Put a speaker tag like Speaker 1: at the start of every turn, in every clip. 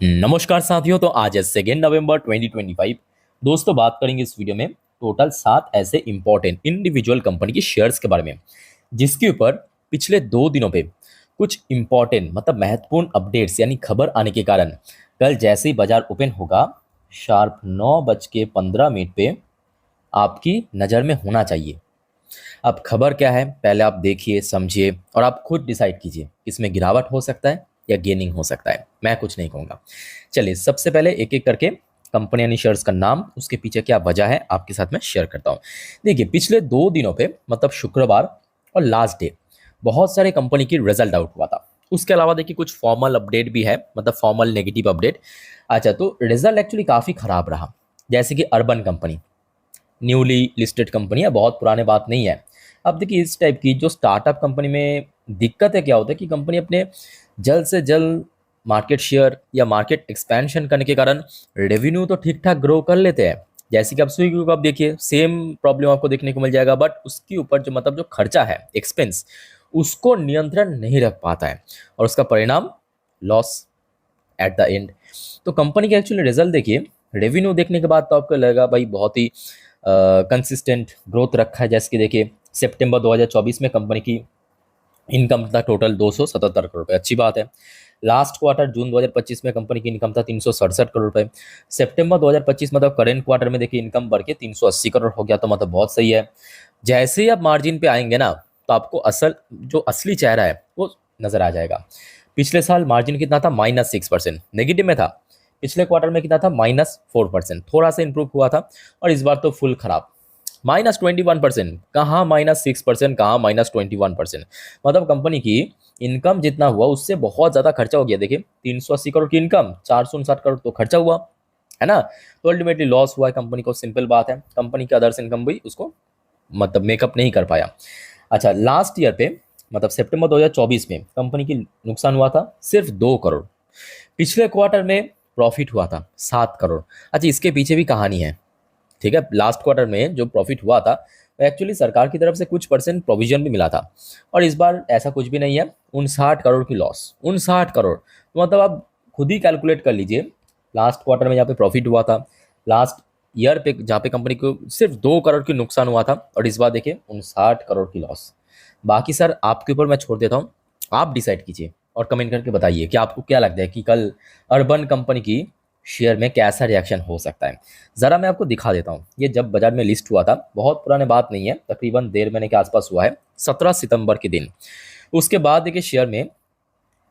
Speaker 1: नमस्कार साथियों। तो आज है 2 नवंबर 2025। दोस्तों, बात करेंगे इस वीडियो में टोटल 7 ऐसे इंपॉर्टेंट इंडिविजुअल कंपनी की शेयर्स के बारे में, जिसके ऊपर पिछले 2 दिनों पे कुछ इंपॉर्टेंट मतलब महत्वपूर्ण अपडेट्स यानी खबर आने के कारण कल जैसे ही बाजार ओपन होगा शार्प 9:15 पे आपकी नज़र में होना चाहिए। अब खबर क्या है, पहले आप देखिए, समझिए और आप खुद डिसाइड कीजिए इसमें गिरावट हो सकता है या गेनिंग हो सकता है। मैं कुछ नहीं कहूँगा। चलिए, सबसे पहले एक एक करके कंपनी यानी शेयर्स का नाम, उसके पीछे क्या वजह है, आपके साथ में शेयर करता हूँ। देखिए, पिछले 2 दिनों पे मतलब शुक्रवार और लास्ट डे बहुत सारे कंपनी की रिजल्ट आउट हुआ था। उसके अलावा देखिए कुछ फॉर्मल अपडेट भी है, मतलब फॉर्मल नेगेटिव अपडेट। अच्छा, तो रिजल्ट एक्चुअली काफ़ी ख़राब रहा। जैसे कि urban company, newly listed company है, बहुत पुराने बात नहीं है। अब देखिए, इस टाइप की जो स्टार्टअप कंपनी में दिक्कत है, क्या होता है कि कंपनी अपने जल्द से जल्द मार्केट शेयर या मार्केट एक्सपेंशन करने के कारण रेवेन्यू तो ठीक ठाक ग्रो कर लेते हैं। जैसे कि आप स्विगी को आप देखिए, सेम प्रॉब्लम आपको देखने को मिल जाएगा, बट उसके ऊपर जो मतलब जो खर्चा है, एक्सपेंस, उसको नियंत्रण नहीं रख पाता है और उसका परिणाम लॉस एट द एंड। तो कंपनी के एक्चुअली रिजल्ट देखिए, रेवेन्यू देखने के बाद तो आपको लगेगा भाई बहुत ही कंसिस्टेंट ग्रोथ रखा है। जैसे कि देखिए, सितंबर 2024 में कंपनी की इनकम था टोटल 277 करोड़ रुपए, अच्छी बात है। लास्ट क्वार्टर जून 2025 में कंपनी की इनकम था 367 करोड़ रुपए। सितंबर 2025 मतलब करेंट क्वार्टर में देखिए इनकम बढ़ के 380 करोड़ हो गया, तो मतलब बहुत सही है। जैसे ही आप मार्जिन पे आएंगे ना, तो आपको जो असली चेहरा है वो नजर आ जाएगा। पिछले साल मार्जिन कितना था, -6%, नेगेटिव में था। पिछले क्वार्टर में कितना था, -4%, थोड़ा सा इंप्रूव हुआ था। और इस बार तो फुल खराब, -21%। कहाँ -6%, कहाँ -21%। मतलब कंपनी की इनकम जितना हुआ उससे बहुत ज़्यादा खर्चा हो गया। देखिए, 380 करोड़ की इनकम, 459 करोड़ तो खर्चा हुआ, है ना। तो अल्टीमेटली लॉस हुआ है कंपनी को, सिंपल बात है। कंपनी का अदर्स इनकम भी उसको मतलब मेकअप नहीं कर पाया। अच्छा, लास्ट ईयर पे मतलब सितंबर 2024 में कंपनी की नुकसान हुआ था सिर्फ 2 करोड़। पिछले क्वार्टर में प्रॉफिट हुआ था 7 करोड़। अच्छा, इसके पीछे भी कहानी है, ठीक है। लास्ट क्वार्टर में जो प्रॉफिट हुआ था वो एक्चुअली सरकार की तरफ से कुछ परसेंट प्रोविजन भी मिला था, और इस बार ऐसा कुछ भी नहीं है। 59 करोड़ की लॉस, 59 करोड़, तो मतलब आप खुद ही कैलकुलेट कर लीजिए। लास्ट क्वार्टर में जहाँ पे प्रॉफिट हुआ था, लास्ट ईयर पे जहाँ पे कंपनी को सिर्फ 2 करोड़ की नुकसान हुआ था, और इस बार देखिए 59 करोड़ की लॉस। बाकी सर आपके ऊपर मैं छोड़ देता हूँ, आप डिसाइड कीजिए और कमेंट करके बताइए कि आपको क्या लगता है कि कल अर्बन कंपनी की शेयर में कैसा रिएक्शन हो सकता है। ज़रा मैं आपको दिखा देता हूँ। ये जब बाजार में लिस्ट हुआ था, बहुत पुराने बात नहीं है, तकरीबन 1.5 महीने के आसपास हुआ है, 17 सितंबर के दिन। उसके बाद देखिए शेयर में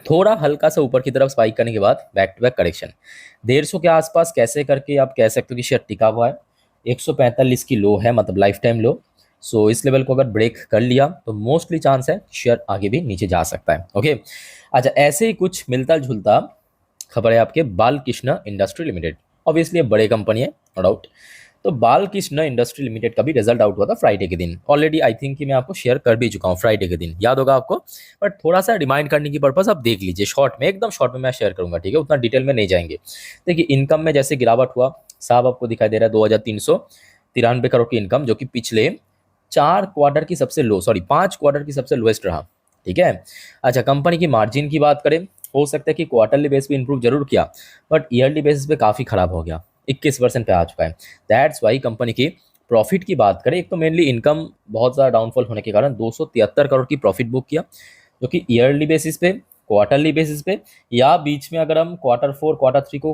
Speaker 1: थोड़ा हल्का सा ऊपर की तरफ स्पाइक करने के बाद बैक टू बैक करेक्शन, 150 के आसपास कैसे करके आप कह सकते हो कि शेयर टिका हुआ है। 145 की लो है, मतलब लाइफ टाइम लो। सो इस लेवल को अगर ब्रेक कर लिया तो मोस्टली चांस है शेयर आगे भी नीचे जा सकता है। ओके। अच्छा, ऐसे ही कुछ मिलता जुलता खबर है आपके बालकृष्ण इंडस्ट्री लिमिटेड। ऑब्वियसली बड़े कंपनी है, नो डाउट। तो बालकृष्ण इंडस्ट्री लिमिटेड का भी रिजल्ट आउट हुआ था फ्राइडे के दिन। ऑलरेडी आई थिंक कि मैं आपको शेयर कर भी चुका हूँ फ्राइडे के दिन, याद होगा आपको। बट थोड़ा सा रिमाइंड करने की पर्पस आप देख लीजिए, शॉर्ट में, एकदम शॉर्ट में मैं शेयर करूंगा, ठीक है, उतना डिटेल में नहीं जाएंगे। देखिए, इनकम में जैसे गिरावट हुआ, साहब आपको दिखाई दे रहा है 2393 करोड़ की इनकम, जो कि पिछले 4 क्वार्टर की सबसे लो, सॉरी 5 क्वार्टर की सबसे लोएस्ट रहा, ठीक है। अच्छा, कंपनी की मार्जिन की बात करें, हो सकता है कि क्वार्टरली बेस पे इंप्रूव जरूर किया, बट ईयरली बेसिस पे काफ़ी खराब हो गया, 21% पे आ चुका है। दैट्स वाई कंपनी की प्रॉफिट की बात करें, एक तो मेनली इनकम बहुत ज़्यादा डाउनफॉल होने के कारण 273 करोड़ की प्रॉफिट बुक किया, जो कि ईयरली बेसिस पे, क्वार्टरली बेसिस पे, या बीच में अगर हम Q4 Q3 को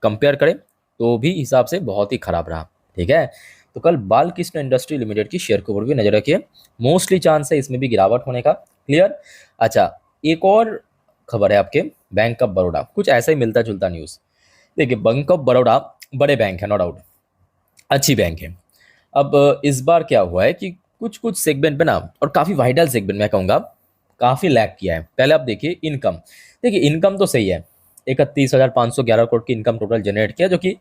Speaker 1: कंपेयर करें तो भी हिसाब से बहुत ही खराब रहा, ठीक है। तो कल बालकृष्ण इंडस्ट्री लिमिटेड की शेयर के ऊपर भी नजर रखिए, मोस्टली चांस है इसमें भी गिरावट होने का, क्लियर। अच्छा, एक और खबर है आपके बैंक ऑफ बड़ौदा, कुछ ऐसा ही मिलता जुलता न्यूज़। देखिए, बैंक ऑफ बड़ौदा बड़े बैंक है, नो डाउट, अच्छी बैंक है। अब इस बार क्या हुआ है कि कुछ कुछ सेगमेंट पे ना, और काफ़ी वाइटल सेगमेंट मैं कहूँगा, काफ़ी लैग किया है। पहले आप देखिए इनकम। देखिए, इनकम तो सही है, 31,511 करोड़ की इनकम टोटल जनरेट किया, जो कि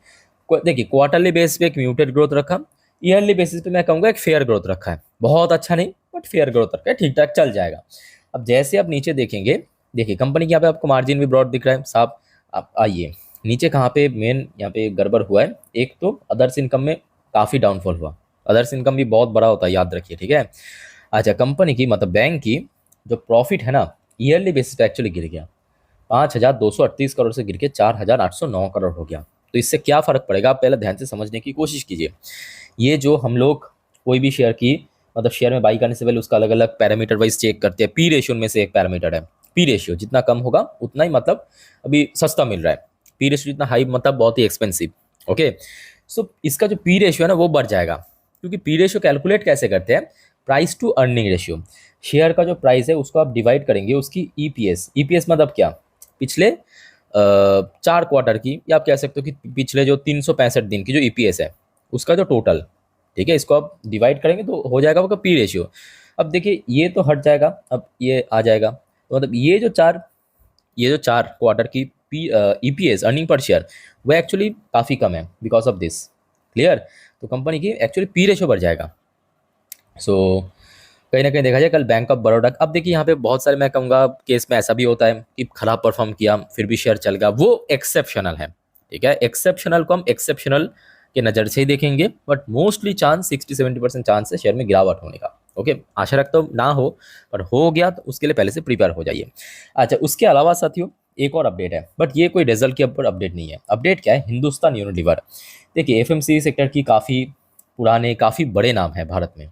Speaker 1: देखिए क्वार्टरली बेस पे एक म्यूटेड ग्रोथ रखा, ईयरली बेसिस पे मैं कहूँगा एक फेयर ग्रोथ रखा है, बहुत अच्छा नहीं बट फेयर ग्रोथ रखा है, ठीक ठाक चल जाएगा। अब जैसे आप नीचे देखेंगे, देखिए कंपनी के यहाँ पे आपको मार्जिन भी ब्रॉड दिख रहा है साहब। आप आइए नीचे, कहाँ पे मेन यहाँ पे गड़बड़ हुआ है, एक तो अदर्स इनकम में काफ़ी डाउनफॉल हुआ। अदर्स इनकम भी बहुत बड़ा होता है, याद रखिए, ठीक है। अच्छा, कंपनी की मतलब बैंक की जो प्रॉफिट है ना, ईयरली बेसिस पे एक्चुअली गिर गया, 5,238 करोड़ से गिर के 4,809 करोड़ हो गया। तो इससे क्या फ़र्क पड़ेगा, आप पहले ध्यान से समझने की कोशिश कीजिए। ये जो हम लोग कोई भी शेयर की मतलब शेयर में बाई करने से पहले उसका अलग अलग पैरामीटर वाइज चेक करते हैं। पी रेशियो में से एक पैरामीटर है। पी रेशियो जितना कम होगा उतना ही मतलब अभी सस्ता मिल रहा है। पी रेशियो जितना हाई मतलब बहुत ही एक्सपेंसिव। ओके, सो इसका जो पी रेशियो है ना वो बढ़ जाएगा, क्योंकि पी रेशियो कैलकुलेट कैसे करते हैं, price to earning ratio. Share का जो प्राइस है उसको आप डिवाइड करेंगे उसकी ईपीएस। ईपीएस मतलब क्या, पिछले 4 क्वार्टर की, या आप कह सकते हो कि पिछले जो 365 दिन की जो ईपीएस है उसका जो टोटल, ठीक है, इसको आप डिवाइड करेंगे तो हो जाएगा आपका पी रेशियो। अब देखिए ये तो हट जाएगा, अब ये आ जाएगा, तो मतलब ये जो चार क्वार्टर की P EPS earning per share वो एक्चुअली काफ़ी कम है बिकॉज ऑफ दिस। क्लियर, तो कंपनी की एक्चुअली पी रेशियो बढ़ जाएगा। सो कहीं ना कहीं देखा जाए कल बैंक ऑफ बड़ौदा, अब देखिए यहाँ पे बहुत सारे मैं कहूँगा केस में ऐसा भी होता है कि खराब परफॉर्म किया फिर भी शेयर चल गया, वो एक्सेप्शनल है। ठीक है, एक्सेप्शनल को हम एक्सेप्शनल के नज़र से ही देखेंगे, बट मोस्टली चांस 60-70% चांस है शेयर में गिरावट होने का। ओके, आशा रखता हूँ ना हो, पर हो गया तो उसके लिए पहले से प्रिपेयर हो जाइए। अच्छा, उसके अलावा साथियों एक और अपडेट है, बट ये कोई रिजल्ट के ऊपर अपडेट नहीं है। अपडेट क्या है, हिंदुस्तान यूनिलीवर। देखिए एफएमसीजी सेक्टर की काफ़ी पुराने काफ़ी बड़े नाम है भारत में।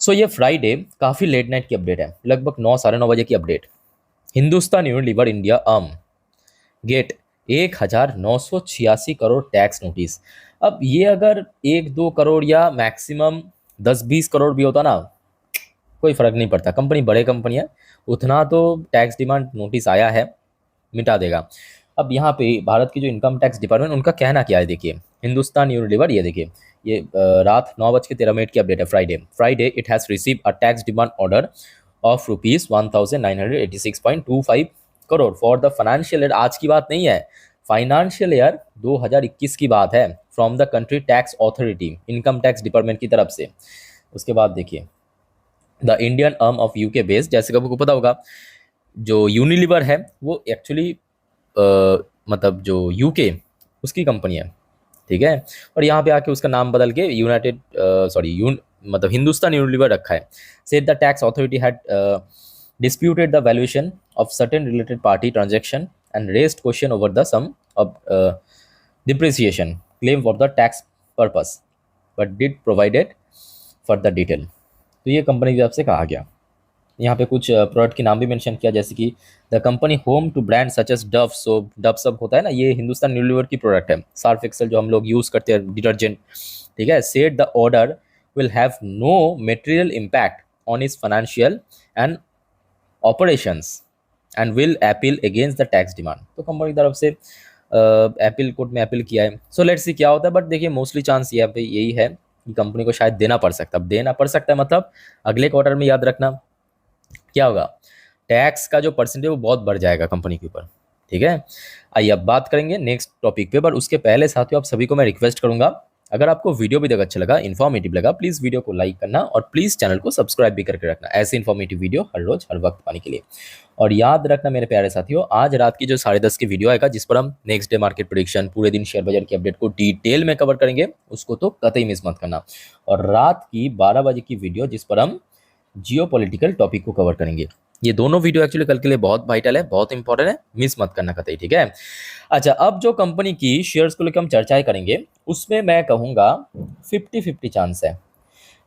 Speaker 1: सो ये फ्राइडे काफ़ी लेट नाइट की अपडेट है, लगभग 9-9:30 बजे की update. Hindustan Unilever India get 1,986 crore tax notice. अब ये अगर 1-2 करोड़ या मैक्सिमम 10-20 करोड़ भी होता ना, कोई फ़र्क नहीं पड़ता। कंपनी बड़े कंपनी है, उतना तो टैक्स डिमांड नोटिस आया है, मिटा देगा। अब यहाँ पे भारत की जो इनकम टैक्स डिपार्टमेंट उनका कहना क्या है, देखिए हिंदुस्तान यूनिलीवर, ये देखिए ये रात 9:13 की अपडेट है। Friday it has receive a tax demand order of ₹1986.25 crore for the financial year. आज की बात नहीं है, फाइनेंशियल ईयर 2021 की बात है, from the country tax authority, income tax department की तरफ से। उसके बाद देखिए the Indian arm of UK based, जैसे कि आपको पता होगा जो यूनिलीवर है वो एक्चुअली मतलब जो यूके उसकी कंपनी है। ठीक है, और यहाँ पे आके उसका नाम बदल के मतलब हिंदुस्तान यूनिलीवर रखा है। Said the tax authority had disputed the valuation of certain related party transaction and raised question over the sum of depreciation claim for the tax purpose but did provided further detail। तो ये company की तरफ से कहा गया। यहाँ पे कुछ प्रोडक्ट के नाम भी मेंशन किया, जैसे कि the company home to brand such as Dove soap. Dove soap होता है ना, ये हिंदुस्तान यूनिलीवर की प्रोडक्ट है। सर्फ एक्सेल जो हम लोग यूज़ करते हैं डिटर्जेंट, ठीक है। Said the order will have no material impact on its financial and operations and will appeal against the tax demand. तो कंपनी की तरफ से अपील कोर्ट में अपील किया है। सो लेट्स सी क्या होता है, बट देखिए मोस्टली चांस यहाँ पे यही है कि कंपनी को शायद देना पड़ सकता है। अब देना पड़ सकता है मतलब अगले क्वार्टर में याद रखना क्या होगा, टैक्स का जो परसेंटेज वो बहुत बढ़ जाएगा कंपनी के ऊपर। ठीक है, आइए अब बात करेंगे नेक्स्ट टॉपिक पे, पर उसके पहले साथियों आप सभी को मैं रिक्वेस्ट करूंगा, अगर आपको वीडियो भी अच्छा लगा, इन्फॉर्मेटिव लगा, प्लीज़ वीडियो को लाइक करना और प्लीज़ चैनल को सब्सक्राइब भी करके रखना, ऐसे इन्फॉर्मेटिव वीडियो हर रोज हर वक्त पाने के लिए। और याद रखना मेरे प्यारे साथियों, आज रात की जो 10:30 की वीडियो आएगा जिस पर हम नेक्स्ट डे मार्केट प्रेडिक्शन, पूरे दिन शेयर बाजार की अपडेट को डिटेल में कवर करेंगे, उसको तो कतई मिस मत करना। और रात की 12 बजे की वीडियो जिस पर हम जियो पॉलिटिकल टॉपिक को कवर करेंगे। ये दोनों वीडियो एक्चुअली कल के लिए बहुत वाइटल है, बहुत इंपॉर्टेंट है, मिस मत करना कतई। ठीक है, अच्छा अब जो कंपनी की शेयर्स को लेकर हम चर्चाएं करेंगे उसमें मैं कहूँगा 50-50 चांस है।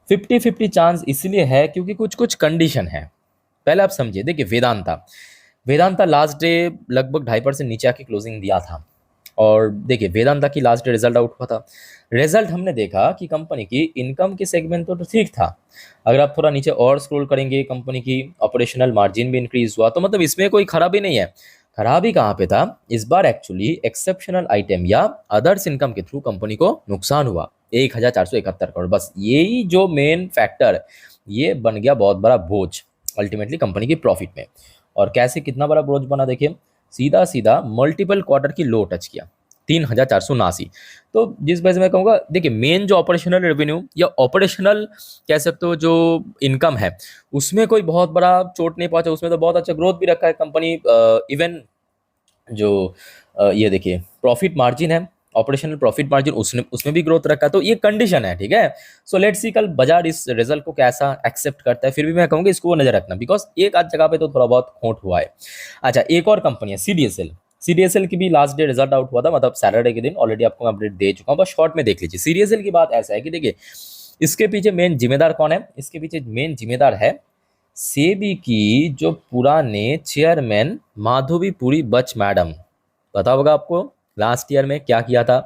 Speaker 1: 50-50 चांस इसलिए है क्योंकि कुछ कुछ कंडीशन है। पहले आप समझिए, देखिए वेदांता लास्ट डे लगभग 2.5% नीचे आके क्लोजिंग दिया था। और देखिए वेदांता की लास्ट डे रिजल्ट आउट हुआ था। रिजल्ट हमने देखा कि कंपनी की इनकम के सेगमेंट तो ठीक था। अगर आप थोड़ा नीचे और स्क्रॉल करेंगे, कंपनी की ऑपरेशनल मार्जिन भी इंक्रीज हुआ, तो मतलब इसमें कोई खराबी नहीं है। खराबी कहाँ पे था, इस बार एक्चुअली एक्सेप्शनल आइटम या अदर्स इनकम के थ्रू कंपनी को नुकसान हुआ 1,471 करोड़। बस यही जो मेन फैक्टर, ये बन गया बहुत बड़ा बोझ अल्टीमेटली कंपनी की प्रॉफिट में। और कैसे कितना बड़ा बोझ बना, देखिए सीधा सीधा मल्टीपल क्वार्टर की लो टच किया 3,479। तो जिस वजह से मैं कहूँगा, देखिए मेन जो ऑपरेशनल रेवेन्यू या ऑपरेशनल कह सकते हो जो इनकम है उसमें कोई बहुत बड़ा चोट नहीं पहुंचा, उसमें तो बहुत अच्छा ग्रोथ भी रखा है कंपनी। इवन जो ये देखिए प्रॉफिट मार्जिन है ऑपरेशनल प्रॉफिट मार्जिन उसने उसमें भी ग्रोथ रखा, तो ये कंडीशन है, ठीक है। सो लेट्स सी कल बाजार इस रिजल्ट को कैसा एक्सेप्ट करता है, फिर भी मैं कहूँगा इसको नजर रखना, बिकॉज एक आध जगह पे तो थोड़ा बहुत खोट हुआ है। अच्छा, एक और कंपनी है सीडीएसएल। सीडीएसएल की भी लास्ट डे रिजल्ट आउट हुआ था, मतलब सैटरडे के दिन, ऑलरेडी आपको मैं अपडेट दे चुका हूँ, बस शॉर्ट में देख लीजिए। सीडीएसएल की बात ऐसा है कि देखिए, इसके पीछे मेन जिम्मेदार कौन है, इसके पीछे मेन जिम्मेदार है सेबी की जो पुराने चेयरमैन माधवीपुरी बच मैडम। पता होगा आपको लास्ट ईयर में क्या किया था,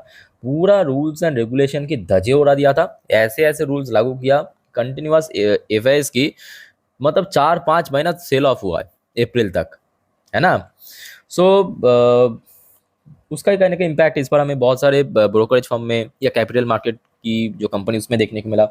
Speaker 1: पूरा रूल्स एंड रेगुलेशन की धज्जियां उड़ा दिया था, ऐसे ऐसे रूल्स लागू किया, कंटिन्यूअस एफआईएस की, मतलब 4-5 महीना सेल ऑफ हुआ है अप्रैल तक, है ना। सो उसका कहने का इम्पैक्ट इस पर हमें बहुत सारे ब्रोकरेज फर्म में या कैपिटल मार्केट की जो कंपनी उसमें देखने को मिला।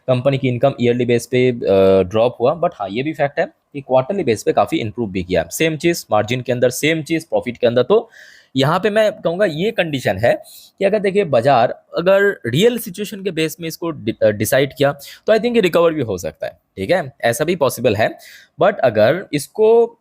Speaker 1: कंपनी की इनकम ईयरली बेस पे ड्रॉप हुआ, बट हाँ ये भी फैक्ट है कि क्वार्टरली बेस पे काफ़ी इंप्रूव भी किया। सेम चीज़ मार्जिन के अंदर, सेम चीज़ प्रॉफिट के अंदर। तो यहाँ पे मैं कहूँगा ये कंडीशन है कि अगर देखिए बाजार अगर रियल सिचुएशन के बेस में इसको डिसाइड किया तो आई थिंक रिकवर भी हो सकता है, ठीक है, ऐसा भी पॉसिबल है। बट अगर इसको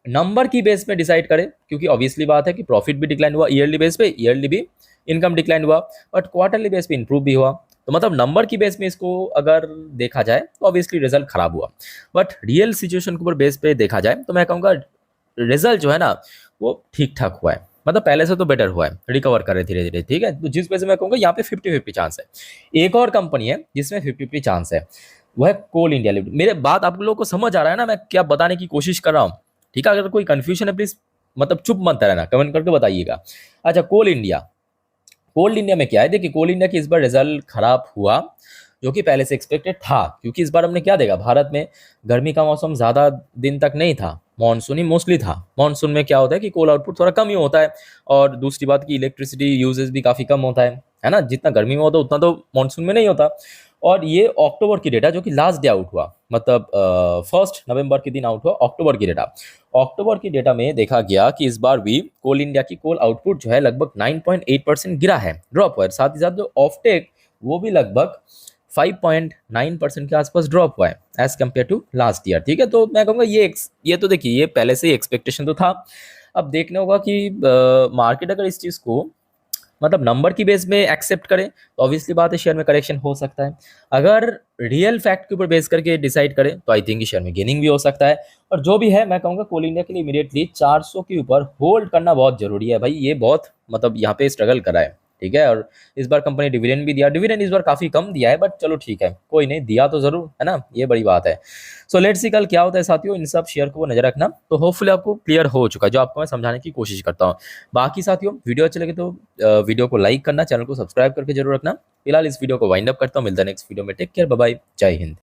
Speaker 1: नंबर की बेस पे डिसाइड करें, क्योंकि ऑब्वियसली बात है कि प्रॉफिट भी डिक्लाइन हुआ ईयरली बेस पे, ईयरली भी इनकम डिक्लाइन हुआ, बट क्वार्टरली बेस पे इंप्रूव भी हुआ, तो मतलब नंबर की बेस में इसको अगर देखा जाए तो ऑब्वियसली रिजल्ट खराब हुआ। बट रियल सिचुएशन के ऊपर बेस पे देखा जाए तो मैं कहूँगा रिजल्ट जो है ना वो ठीक ठाक हुआ है, मतलब पहले से तो बेटर हुआ है, रिकवर कर रहे धीरे धीरे, ठीक है। तो जिस वजह से मैं कहूँगा यहाँ पे 50-50 चांस है। एक और कंपनी है जिसमें 50-50 चांस है, वो है कोल इंडिया लिमिटेड। मेरे बात आप लोगों को समझ आ रहा है ना मैं क्या बताने की कोशिश कर रहा हूँ, ठीक है। अगर कोई कंफ्यूजन है प्लीज मतलब चुप मत रहना, कमेंट करके बताइएगा। अच्छा, कोल इंडिया, कोल इंडिया में क्या है, देखिए कोल इंडिया की इस बार रिजल्ट खराब हुआ, जो कि पहले से एक्सपेक्टेड था, क्योंकि इस बार हमने क्या देखा, भारत में गर्मी का मौसम ज़्यादा दिन तक नहीं था, मानसून ही मोस्टली था। मानसून में क्या होता है कि कोल आउटपुट थोड़ा कम ही होता है, और दूसरी बात की इलेक्ट्रिसिटी यूजेज भी काफ़ी कम होता है ना, जितना गर्मी में होता है उतना तो मानसून में नहीं होता। और ये अक्टूबर की डेटा जो कि लास्ट डे आउट हुआ, मतलब 1 नवंबर के दिन आउट हुआ अक्टूबर की डेटा। अक्टूबर की डेटा में देखा गया कि इस बार भी कोल इंडिया की कोल आउटपुट जो है लगभग 9.8% गिरा है, ड्रॉप हुआ है। साथ ही साथ जो ऑफटेक वो भी लगभग 5.9% के आसपास ड्रॉप हुआ है as compare to last year, ठीक है। तो मैं कहूँगा ये तो देखिए ये पहले से ही एक्सपेक्टेशन तो था। अब देखने होगा कि मार्केट अगर इस चीज़ को मतलब नंबर की बेस में एक्सेप्ट करे तो ऑब्वियसली बात है शेयर में करेक्शन हो सकता है। अगर रियल फैक्ट के ऊपर बेस करके डिसाइड करें तो आई थिंक शेयर में गेनिंग भी हो सकता है। और जो भी है मैं कहूँगा कोल इंडिया के लिए इमीडिएटली 400 के ऊपर होल्ड करना बहुत जरूरी है भाई, ये बहुत मतलब यहाँ पे स्ट्रगल करा है, ठीक है। और इस बार कंपनी डिविडेंड भी दिया, डिविडेंड इस बार काफ़ी कम दिया है, बट चलो ठीक है, कोई नहीं, दिया तो जरूर है ना, ये बड़ी बात है। सो लेट्स सी कल क्या होता है साथियों, इन सब शेयर को नजर रखना। तो होपफुली आपको क्लियर हो चुका है जो आपको मैं समझाने की कोशिश करता हूँ। बाकी साथियों वीडियो अच्छे लगे तो वीडियो को लाइक करना, चैनल को सब्सक्राइब करके जरूर रखना। फिलहाल इस वीडियो को वाइंड अप करता हूँ, मिलता है नेक्स्ट वीडियो में। टेक केयर, बाय बाय, जय हिंद।